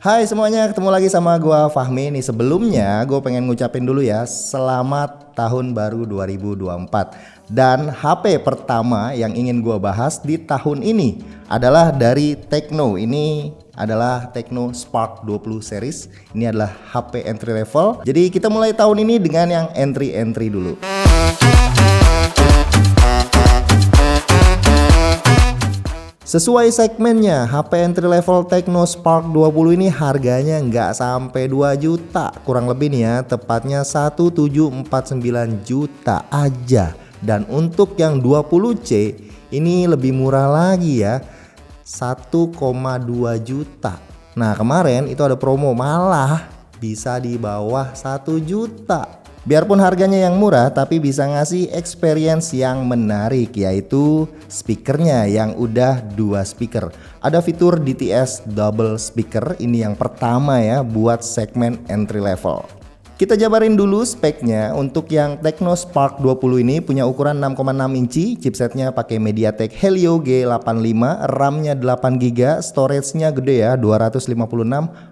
Hai semuanya, ketemu lagi sama gua Fahmi nih. Sebelumnya gue pengen ngucapin dulu ya, selamat tahun baru 2024. Dan HP pertama yang ingin gua bahas di tahun ini adalah dari Tecno. Ini adalah Tecno Spark 20 series. Ini adalah HP entry level. Jadi kita mulai tahun ini dengan yang entry dulu. Sesuai segmennya, HP entry level Tecno Spark 20 ini harganya nggak sampai 2 juta, kurang lebih nih ya, tepatnya 1749 juta aja. Dan untuk yang 20C ini lebih murah lagi ya, 1,2 juta. Nah kemarin itu ada promo malah bisa di bawah 1 juta. Biarpun harganya yang murah tapi bisa ngasih experience yang menarik, yaitu speakernya yang udah 2 speaker. Ada fitur DTS double speaker, ini yang pertama ya buat segmen entry level. Kita jabarin dulu speknya. Untuk yang Tecno Spark 20 ini punya ukuran 6,6 inci, chipsetnya pakai MediaTek Helio G85, RAM-nya 8GB, storage-nya gede ya 256,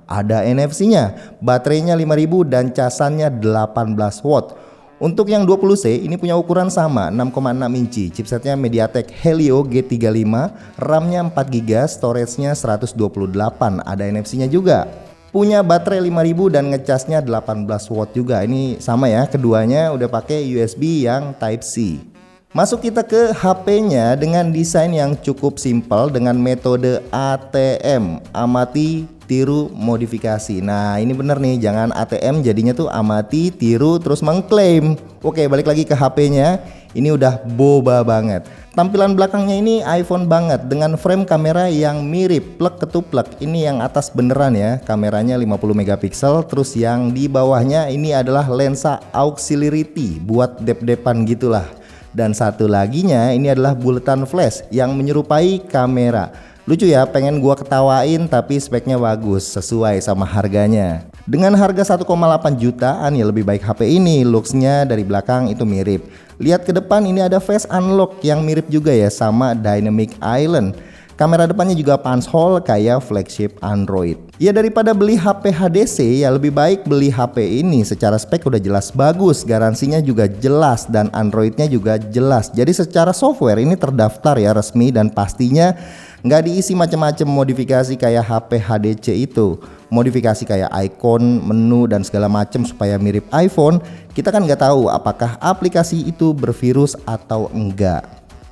ada NFC-nya, baterainya 5000 dan casannya 18 watt. Untuk yang 20C ini punya ukuran sama 6,6 inci, chipsetnya MediaTek Helio G35, RAM-nya 4GB, storage-nya 128, ada NFC-nya juga. Punya baterai 5000 dan ngecasnya 18 watt juga. Ini sama ya, keduanya udah pakai USB yang Type C. Masuk kita ke HP-nya dengan desain yang cukup simpel dengan metode ATM, amati, tiru, modifikasi. Nah ini bener nih, jangan ATM jadinya tuh amati, tiru, terus mengklaim. Oke, balik lagi ke HP-nya. Ini udah boba banget. Tampilan belakangnya ini iPhone banget dengan frame kamera yang mirip plek ketuplek. Ini yang atas beneran ya, kameranya 50 megapiksel. Terus yang di bawahnya ini adalah lensa auxiliary buat dep-depan gitulah. Dan satu laginya ini adalah bulletin flash yang menyerupai kamera. Lucu ya, pengen gua ketawain tapi speknya bagus sesuai sama harganya. Dengan harga 1,8 jutaan ya lebih baik HP ini. Looksnya dari belakang itu mirip. Lihat ke depan ini ada face unlock yang mirip juga ya sama Dynamic Island. Kamera depannya juga punch hole kayak flagship Android. Ya daripada beli HP HDC ya lebih baik beli HP ini. Secara spek udah jelas bagus, garansinya juga jelas dan Androidnya juga jelas. Jadi secara software ini terdaftar ya resmi dan pastinya nggak diisi macam-macam modifikasi kayak HP HDC itu. Modifikasi kayak icon, menu dan segala macam supaya mirip iPhone. Kita kan nggak tahu apakah aplikasi itu bervirus atau enggak.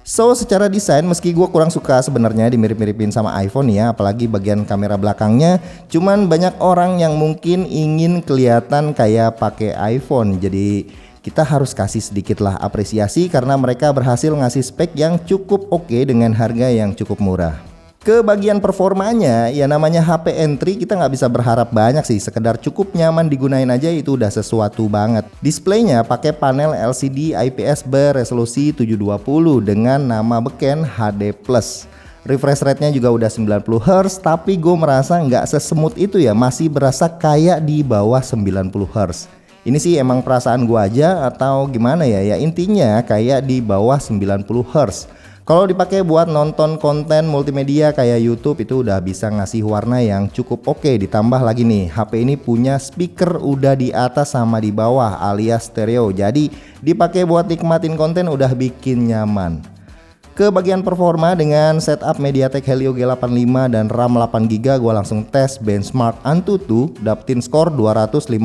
So secara desain meski gue kurang suka sebenarnya dimirip-miripin sama iPhone ya, apalagi bagian kamera belakangnya. Cuman banyak orang yang mungkin ingin kelihatan kayak pakai iPhone. Jadi kita harus kasih sedikit lah apresiasi karena mereka berhasil ngasih spek yang cukup oke dengan harga yang cukup murah. Ke bagian performanya ya namanya HP entry kita nggak bisa berharap banyak sih, sekedar cukup nyaman digunain aja itu udah sesuatu banget. Displaynya pakai panel LCD IPS beresolusi 720 dengan nama beken HD+. Refresh rate-nya juga udah 90 Hz, tapi gue merasa nggak sesmooth itu ya, masih berasa kayak di bawah 90 Hz. Ini sih emang perasaan gue aja atau gimana ya, ya intinya kayak di bawah 90 Hz. Kalau dipakai buat nonton konten multimedia kayak YouTube itu udah bisa ngasih warna yang cukup oke. Ditambah lagi nih HP ini punya speaker udah di atas sama di bawah alias stereo. Jadi dipakai buat nikmatin konten udah bikin nyaman. Ke bagian performa dengan setup MediaTek Helio G85 dan RAM 8GB gua langsung tes benchmark Antutu, dapetin skor 256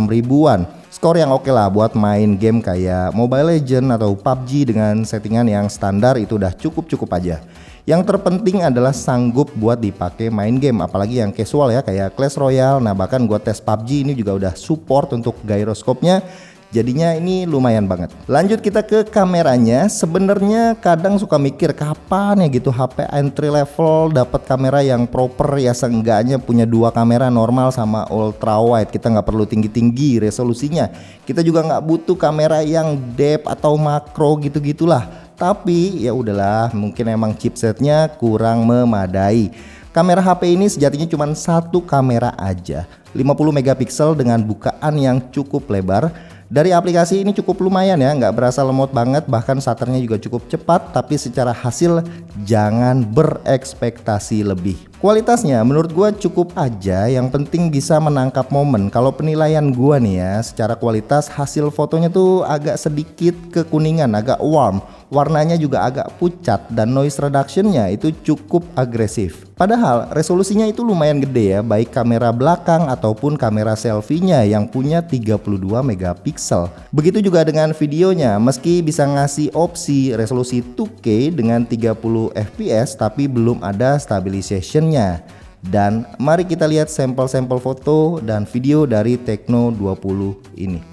ribuan. Skor yang oke lah buat main game kayak Mobile Legends atau PUBG dengan settingan yang standar itu udah cukup aja. Yang terpenting adalah sanggup buat dipakai main game, apalagi yang casual ya kayak Clash Royale. Nah bahkan gua tes PUBG ini juga udah support untuk gyroscope-nya. Jadinya ini lumayan banget. Lanjut kita ke kameranya. Sebenarnya kadang suka mikir kapan ya gitu HP entry level dapat kamera yang proper ya, seenggaknya punya 2 kamera normal sama ultra wide. Kita nggak perlu tinggi-tinggi resolusinya. Kita juga nggak butuh kamera yang depth atau makro gitu-gitulah. Tapi ya udahlah, mungkin emang chipsetnya kurang memadai. Kamera HP ini sejatinya cuma 1 kamera aja, 50 megapiksel dengan bukaan yang cukup lebar. Dari aplikasi ini cukup lumayan ya, nggak berasa lemot banget, bahkan shutternya juga cukup cepat. Tapi secara hasil jangan berekspektasi lebih. Kualitasnya menurut gua cukup aja, yang penting bisa menangkap momen. Kalau penilaian gua nih ya, secara kualitas hasil fotonya tuh agak sedikit kekuningan, agak warm. Warnanya juga agak pucat dan noise reductionnya itu cukup agresif. Padahal resolusinya itu lumayan gede ya, baik kamera belakang ataupun kamera selfie-nya yang punya 32 megapiksel. Begitu juga dengan videonya, meski bisa ngasih opsi resolusi 2K dengan 30 fps tapi belum ada stabilization-nya. Dan mari kita lihat sampel-sampel foto dan video dari Tecno 20 ini.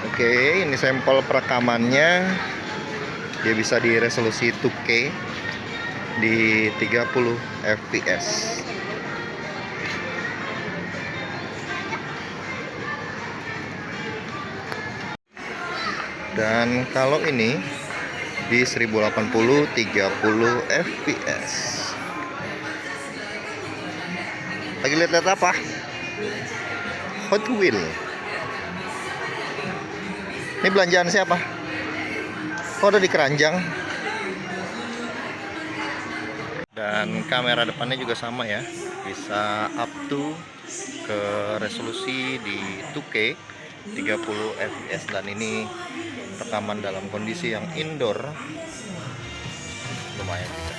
Oke, ini sampel perekamannya. Dia bisa di resolusi 2K di 30 fps. Dan kalau ini di 1080 30 fps. Lagi lihat-lihat apa? Hot Wheel. Ini belanjaan siapa? Oh, ada di keranjang. Dan kamera depannya juga sama ya, bisa up to ke resolusi di 2K 30 fps, dan ini rekaman dalam kondisi yang indoor, lumayan bisa.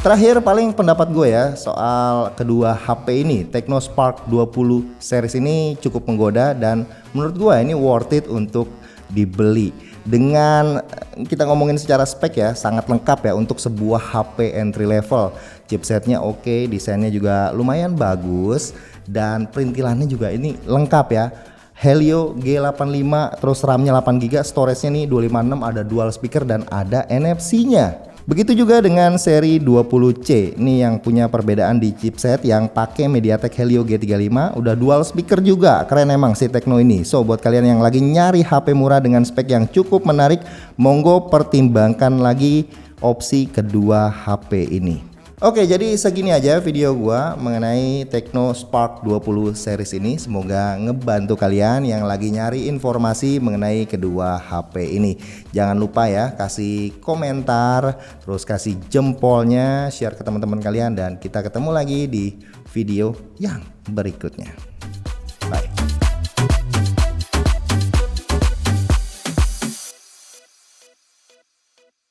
Terakhir paling pendapat gue ya soal kedua HP ini, Tecno Spark 20 series ini cukup menggoda dan menurut gue ini worth it untuk dibeli. Dengan kita ngomongin secara spek ya, sangat lengkap ya untuk sebuah HP entry level. Chipsetnya oke, desainnya juga lumayan bagus dan perintilannya juga ini lengkap ya. Helio G85, terus RAM-nya 8GB, storage-nya nih 256, ada dual speaker dan ada NFC-nya. Begitu juga dengan seri 20C, ini yang punya perbedaan di chipset yang pakai MediaTek Helio G35, udah dual speaker juga, keren emang si Tecno ini. So buat kalian yang lagi nyari HP murah dengan spek yang cukup menarik, monggo pertimbangkan lagi opsi kedua HP ini. Oke, jadi segini aja video gua mengenai Tecno Spark 20 series ini. Semoga ngebantu kalian yang lagi nyari informasi mengenai kedua HP ini. Jangan lupa ya, kasih komentar, terus kasih jempolnya, share ke teman-teman kalian, dan kita ketemu lagi di video yang berikutnya.